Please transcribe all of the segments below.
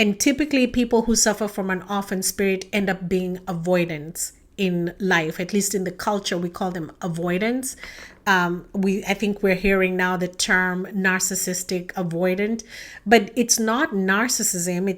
And typically people who suffer from an orphan spirit end up being avoidance in life. At least in the culture, we call them avoidance. I think we're hearing now the term narcissistic avoidant, but it's not narcissism.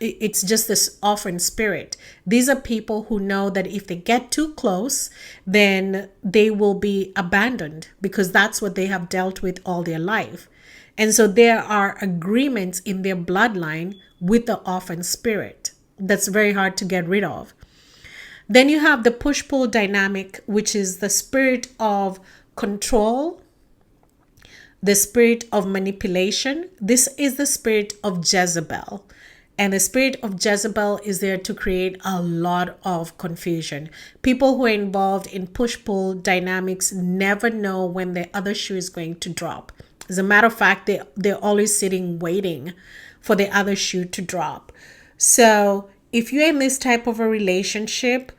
It's just this orphan spirit. These are people who know that if they get too close, then they will be abandoned, because that's what they have dealt with all their life. And so there are agreements in their bloodline with the orphan spirit that's very hard to get rid of. Then you have the push-pull dynamic, which is the spirit of control, the spirit of manipulation. This is the spirit of Jezebel. And the spirit of Jezebel is there to create a lot of confusion. People who are involved in push-pull dynamics never know when the other shoe is going to drop. As a matter of fact, they're always sitting waiting for the other shoe to drop. So if you're in this type of a relationship,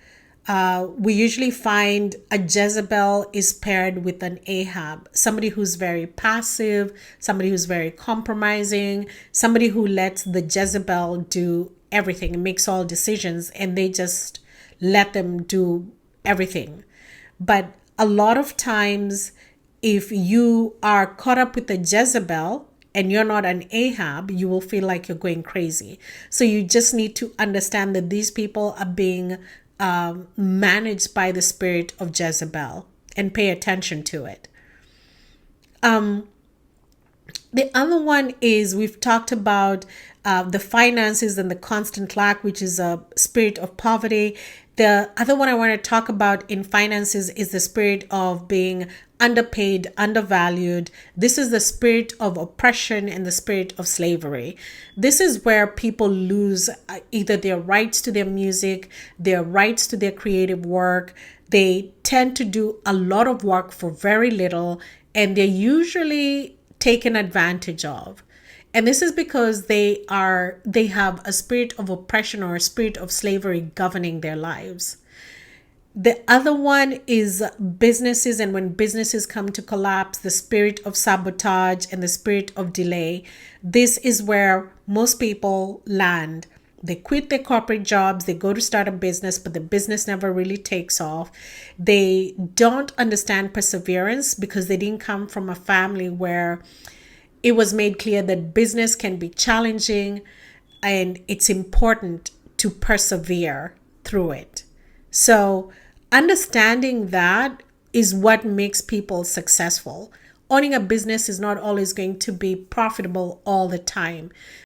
we usually find a Jezebel is paired with an Ahab, somebody who's very passive, somebody who's very compromising, somebody who lets the Jezebel do everything and makes all decisions, and they just let them do everything. But a lot of times, if you are caught up with the Jezebel and you're not an Ahab, you will feel like you're going crazy. So you just need to understand that these people are being managed by the spirit of Jezebel, and pay attention to it. The other one is, we've talked about the finances and the constant lack, which is a spirit of poverty. The other one I want to talk about in finances is the spirit of being underpaid, undervalued. This is the spirit of oppression and the spirit of slavery. This is where people lose either their rights to their music, their rights to their creative work. They tend to do a lot of work for very little, and they're usually taken advantage of. And this is because they have a spirit of oppression or a spirit of slavery governing their lives. The other one is businesses, and when businesses come to collapse, the spirit of sabotage and the spirit of delay. This is where most people land. They quit their corporate jobs, they go to start a business, but the business never really takes off. They don't understand perseverance because they didn't come from a family where it was made clear that business can be challenging and it's important to persevere through it. So understanding that is what makes people successful. Owning a business is not always going to be profitable all the time.